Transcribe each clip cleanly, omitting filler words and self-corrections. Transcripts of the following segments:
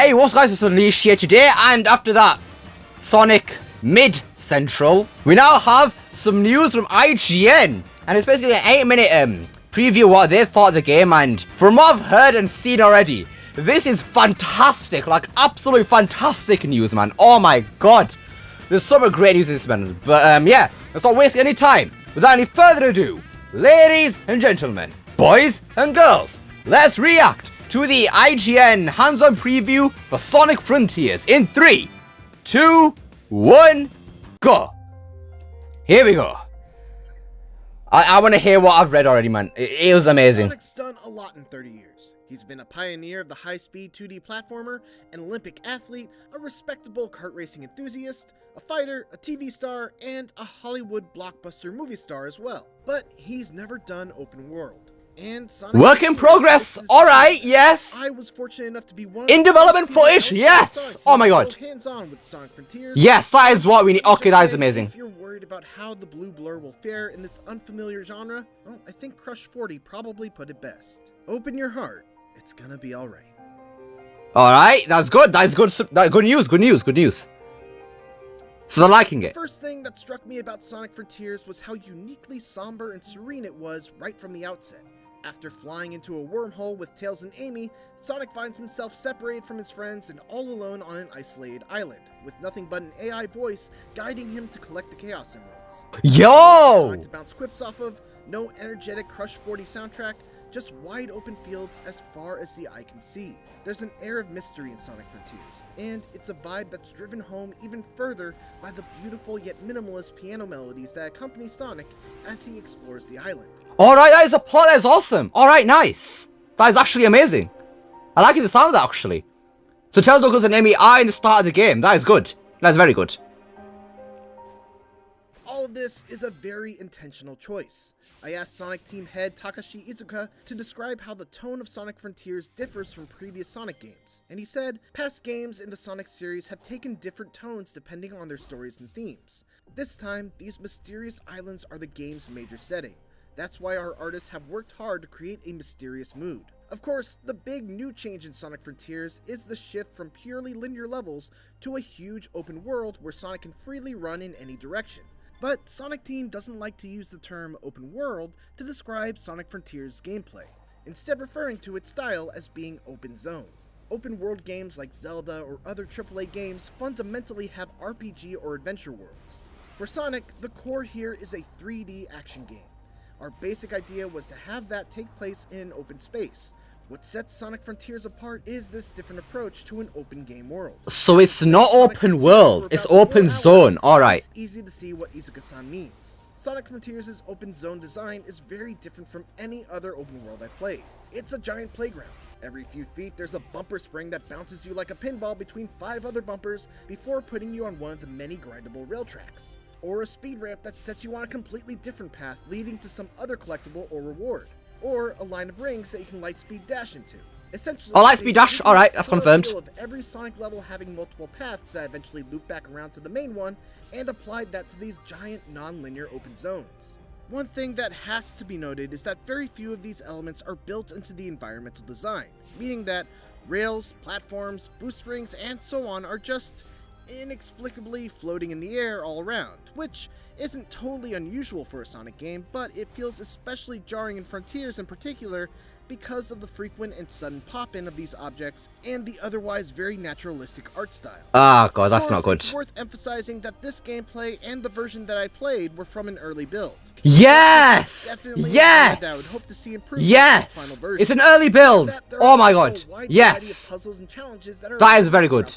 Hey, what's guys, it's Unleashed here today, and after that, Sonic Mid-Central, we now have some news from IGN, and it's basically an 8-minute preview of what they thought of the game, and from what I've heard and seen already, this is fantastic, like absolutely fantastic news, man. Oh my god, there's so much great news in this, man. But yeah, let's not waste any time. Without any further ado, ladies and gentlemen, boys and girls, let's react to the IGN hands-on preview for Sonic Frontiers in 3, 2, 1, go. Here we go. I want to hear what I've read already, man. It was amazing. Sonic's done a lot in 30 years. He's been a pioneer of the high-speed 2D platformer, an Olympic athlete, a respectable kart racing enthusiast, a fighter, a TV star, and a Hollywood blockbuster movie star as well. But he's never done open world. And Sonic work in progress. All right, yes. I was fortunate enough to be one in development footage. Yes. Oh my god. Hands-on with Sonic Frontiers. Yes, that is what we need. Okay, that is amazing. If you're worried about how the blue blur will fare in this unfamiliar genre, well, I think Crush 40 probably put it best. Open your heart. It's gonna be all right. All right, that's good. That's good. Good news. Good news. Good news. So they're liking it. The first thing that struck me about Sonic Frontiers was how uniquely somber and serene it was right from the outset. After flying into a wormhole with Tails and Amy, Sonic finds himself separated from his friends and all alone on an isolated island, with nothing but an AI voice guiding him to collect the Chaos Emeralds. Yo! Sonic to bounce quips off of, no energetic Crush 40 soundtrack, just wide open fields as far as the eye can see. There's an air of mystery in Sonic Frontiers, and it's a vibe that's driven home even further by the beautiful yet minimalist piano melodies that accompany Sonic as he explores the island. Alright, that is a plot, that is awesome. Alright, nice. That is actually amazing. I like the sound of that, actually. So Tails, Knuckles, and Amy are in the start of the game. That is good. That is very good. All of this is a very intentional choice. I asked Sonic team head Takashi Iizuka to describe how the tone of Sonic Frontiers differs from previous Sonic games, and he said, past games in the Sonic series have taken different tones depending on their stories and themes. This time, these mysterious islands are the game's major setting. That's why our artists have worked hard to create a mysterious mood. Of course, the big new change in Sonic Frontiers is the shift from purely linear levels to a huge open world where Sonic can freely run in any direction. But Sonic Team doesn't like to use the term open world to describe Sonic Frontiers' gameplay, instead referring to its style as being open zone. Open world games like Zelda or other AAA games fundamentally have RPG or adventure worlds. For Sonic, the core here is a 3D action game. Our basic idea was to have that take place in open space. What sets Sonic Frontiers apart is this different approach to an open game world. So it's not open world, it's open zone. Alright. It's easy to see what Iizuka-san means. Sonic Frontiers' open zone design is very different from any other open world I've played. It's a giant playground. Every few feet there's a bumper spring that bounces you like a pinball between 5 other bumpers before putting you on one of the many grindable rail tracks. Or a speed ramp that sets you on a completely different path leading to some other collectible or reward. Or a line of rings that you can lightspeed dash into. Essentially, Lightspeed dash, alright, that's confirmed. Of every Sonic level having multiple paths that eventually loop back around to the main one, and applied that to these giant non-linear open zones. One thing that has to be noted is that very few of these elements are built into the environmental design, meaning that rails, platforms, boost rings, and so on are just inexplicably floating in the air all around, which isn't totally unusual for a Sonic game, but it feels especially jarring in Frontiers in particular because of the frequent and sudden pop-in of these objects and the otherwise very naturalistic art style. Ah, god, that's not good. It's worth emphasizing that this gameplay and the version that I played were from an early build. Yes! Yes! I would hope to see yes! It's an early build! Oh my god! Yes! Puzzles and challenges that is very good.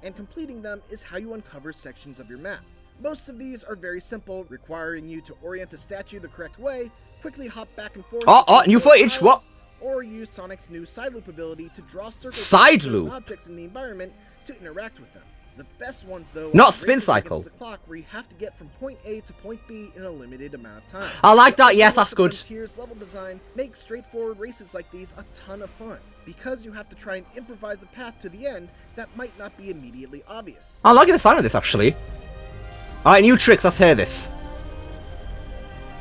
And completing them is how you uncover sections of your map. Most of these are very simple, requiring you to orient a statue the correct way, quickly hop back and forth. New footage, what? Or use Sonic's new side loop ability to draw circles of objects in the environment to interact with them. The best ones, though, not spin cycle. The clock where you have to get from point A to point B in a limited amount of time. I like that. Yes, that's good. Frontiers level design makes straightforward races like these a ton of fun because you have to try and improvise a path to the end that might not be immediately obvious. I like the sound of this actually. All right, new tricks. Let's hear this.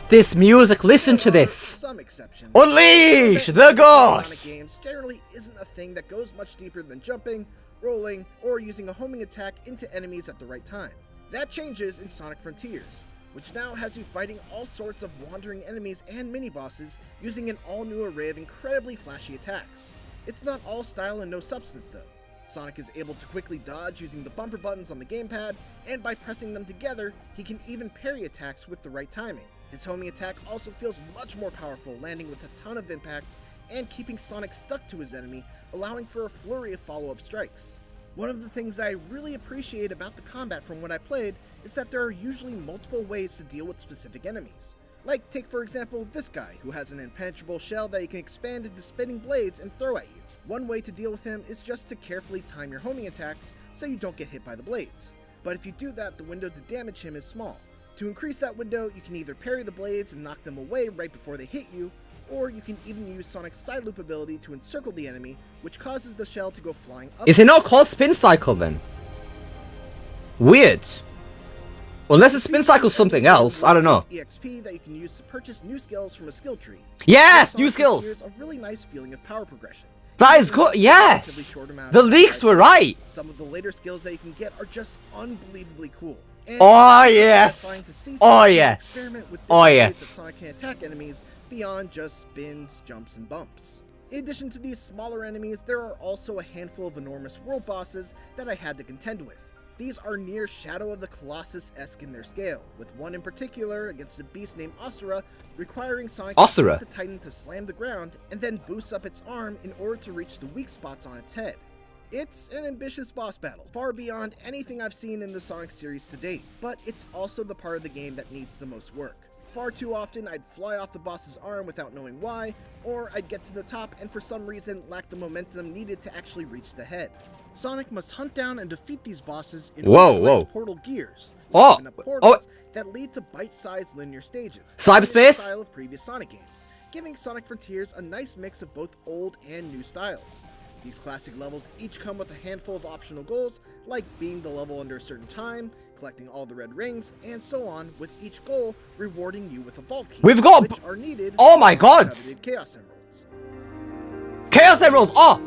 This music. Listen to this. Some exceptions. Unleash the gods. Sonic games generally isn't a thing that goes much deeper than jumping rolling, or using a homing attack into enemies at the right time. That changes in Sonic Frontiers, which now has you fighting all sorts of wandering enemies and mini-bosses using an all-new array of incredibly flashy attacks. It's not all style and no substance though. Sonic is able to quickly dodge using the bumper buttons on the gamepad, and by pressing them together, he can even parry attacks with the right timing. His homing attack also feels much more powerful, landing with a ton of impact and keeping Sonic stuck to his enemy, allowing for a flurry of follow-up strikes. One of the things that I really appreciate about the combat from what I played is that there are usually multiple ways to deal with specific enemies. Like, take for example this guy, who has an impenetrable shell that he can expand into spinning blades and throw at you. One way to deal with him is just to carefully time your homing attacks so you don't get hit by the blades. But if you do that, the window to damage him is small. To increase that window, you can either parry the blades and knock them away right before they hit you, or you can even use Sonic's side loop ability to encircle the enemy, which causes the shell to go flying up. Is it not called Spin Cycle then? Weird. Unless a Spin Cycle something else, I don't know. EXP that you can use to purchase new skills from a skill tree. Yes, new skills! Here's a really nice feeling of power progression. That is good, yes! The leaks were right! Some of the later skills that you can get are just unbelievably cool. And oh yes! Oh yes! Oh yes! Sonic can attack enemies beyond just spins, jumps, and bumps. In addition to these smaller enemies, there are also a handful of enormous world bosses that I had to contend with. These are near Shadow of the Colossus-esque in their scale, with one in particular against a beast named Osura, requiring Sonic to hit the Titan to slam the ground and then boost up its arm in order to reach the weak spots on its head. It's an ambitious boss battle, far beyond anything I've seen in the Sonic series to date, but it's also the part of the game that needs the most work. Far too often I'd fly off the boss's arm without knowing why, or I'd get to the top and for some reason lack the momentum needed to actually reach the head. Sonic must hunt down and defeat these bosses in portal gears, portals that lead to bite-sized linear stages, CYBERSPACE style of previous Sonic games, giving Sonic Frontiers a nice mix of both old and new styles. These classic levels each come with a handful of optional goals, like beating the level under a certain time, collecting all the red rings, and so on, with each goal rewarding you with a vault key, which are needed. Oh my god! Chaos Emeralds. Chaos Emeralds! Oh!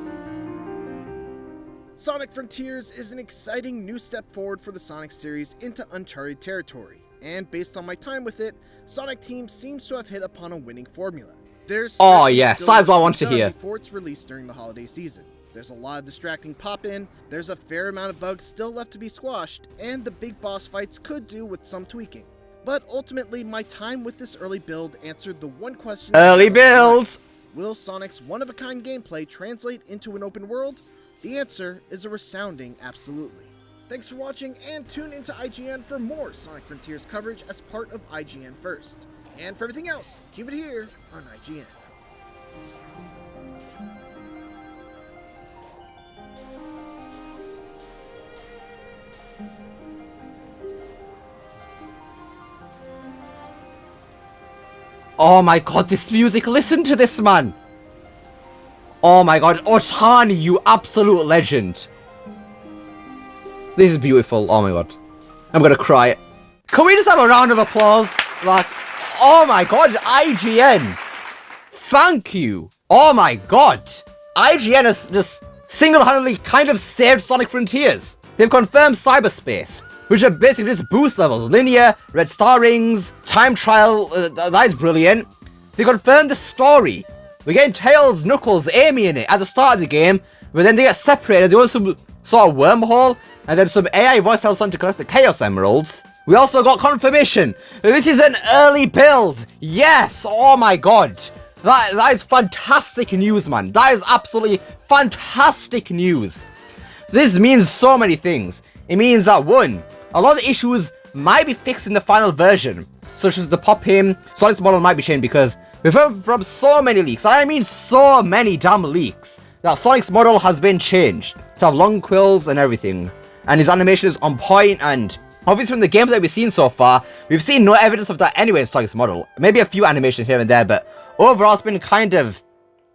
Sonic Frontiers is an exciting new step forward for the Sonic series into uncharted territory, and based on my time with it, Sonic Team seems to have hit upon a winning formula. There's yes, that's what I want to hear. Before it's released during the holiday season. There's a lot of distracting pop-in, there's a fair amount of bugs still left to be squashed, and the big boss fights could do with some tweaking. But ultimately, my time with this early build answered the one question. Early build! Will Sonic's one-of-a-kind gameplay translate into an open world? The answer is a resounding absolutely. Thanks for watching, and tune into IGN for more Sonic Frontiers coverage as part of IGN First. And for everything else, keep it here on IGN. Oh my god, this music, listen to this, man! Oh my god, Otani, you absolute legend. This is beautiful, oh my god. I'm gonna cry. Can we just have a round of applause? Like, oh my god, IGN. Thank you. Oh my god. IGN has just single-handedly kind of saved Sonic Frontiers. They've confirmed CYBERSPACE, which are basically just boost levels. Linear, red star rings, time trial, that is brilliant. They confirmed the story. We're getting Tails, Knuckles, Amy in it at the start of the game, but then they get separated. They go to some sort of wormhole, and then some AI voice tells them to collect the Chaos Emeralds. We also got confirmation that this is an early build. Yes, oh my god. That is fantastic news, man. That is absolutely fantastic news. This means so many things. It means that, one, a lot of the issues might be fixed in the final version, such as the pop-in. Sonic's model might be changed because we've heard from so many leaks, and I mean so many damn leaks, that Sonic's model has been changed to have long quills and everything, and his animation is on point, and obviously from the games that we've seen so far, we've seen no evidence of that anyway in Sonic's model. Maybe a few animations here and there, but overall it's been kind of,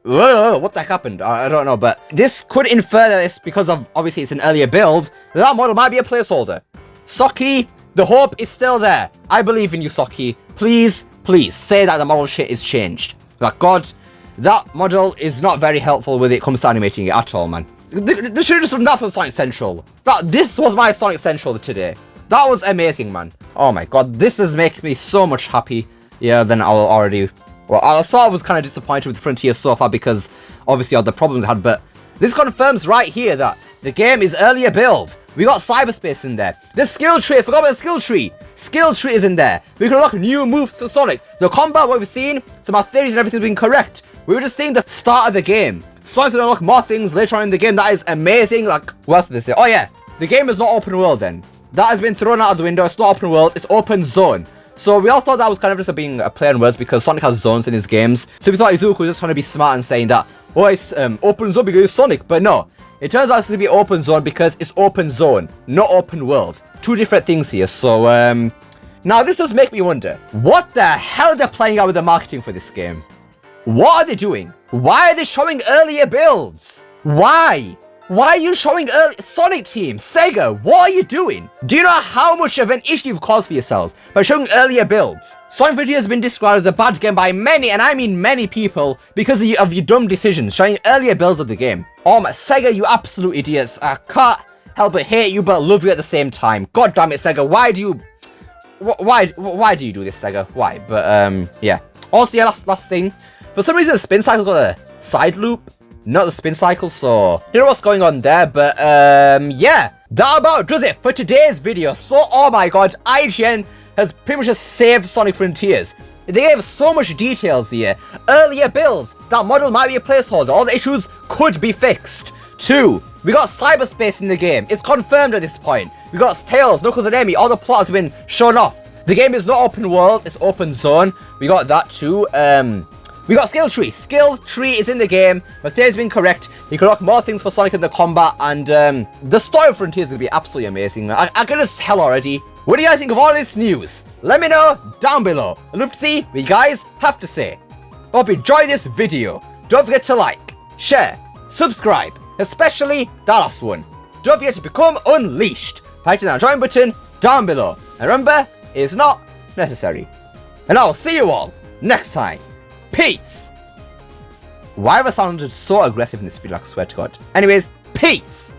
what the heck happened? I don't know, but this could infer that it's because of, obviously it's an earlier build, that model might be a placeholder. Socky, the hope is still there. I believe in you, Socky. Please, please, say that the model shit is changed. Like, God, that model is not very helpful when it comes to animating it at all, man. They should have just done that for Sonic Central. This was my Sonic Central today. That was amazing, man. Oh my god, this is making me so much happy. Yeah, then I'll already... Well, I sort of was kind of disappointed with Frontier so far because obviously all the problems I had, but this confirms right here that the game is earlier build. We got cyberspace in there. The skill tree, I forgot about the skill tree. Skill tree is in there. We can unlock new moves for Sonic. The combat, what we've seen, some of our theories and everything's been correct. We were just seeing the start of the game. Sonic's gonna unlock more things later on in the game. That is amazing. Like, what else did they say? Oh yeah, the game is not open world then. That has been thrown out of the window. It's not open world, it's open zone. So we all thought that was kind of just being a play on words because Sonic has zones in his games. So we thought Izuku was just trying to be smart and saying that, oh, it's open zone because it's Sonic. But no, it turns out it's going to be open zone because it's open zone, not open world. Two different things here. So now this does make me wonder, what the hell are they playing out with the marketing for this game? What are they doing? Why are they showing earlier builds? Why? Why are you showing early Sonic Team? Sega, what are you doing? Do you know how much of an issue you've caused for yourselves by showing earlier builds? Sonic Frontiers has been described as a bad game by many, and I mean many people, because of your dumb decisions, showing earlier builds of the game. Oh my, Sega, you absolute idiots. I can't help but hate you, but love you at the same time. God damn it, Sega, why do you... Why do you do this, Sega? Why? But, yeah. Also, yeah, last thing. For some reason, the spin cycle got a side loop. Not the spin cycle, so you know what's going on there, but yeah, that about does it for today's video. So, oh my god, IGN has pretty much just saved Sonic Frontiers. They gave so much details here. Earlier builds, that model might be a placeholder, all the issues could be fixed. 2, we got cyberspace in the game, it's confirmed at this point. We got Tails, Knuckles and Amy, all the plot has been shown off. The game is not open world, it's open zone. We got that too. We got Skill Tree. Skill Tree is in the game. My theory's been correct. You can unlock more things for Sonic in the combat. And the story of Frontier is going to be absolutely amazing. I can just tell already. What do you guys think of all this news? Let me know down below. I'd love to see what you guys have to say. Hope you enjoyed this video. Don't forget to like, share, subscribe. Especially that last one. Don't forget to become unleashed by hitting that join button down below. And remember, it's not necessary. And I'll see you all next time. Peace! Why have I sounded so aggressive in this video, I swear to God. Anyways, peace!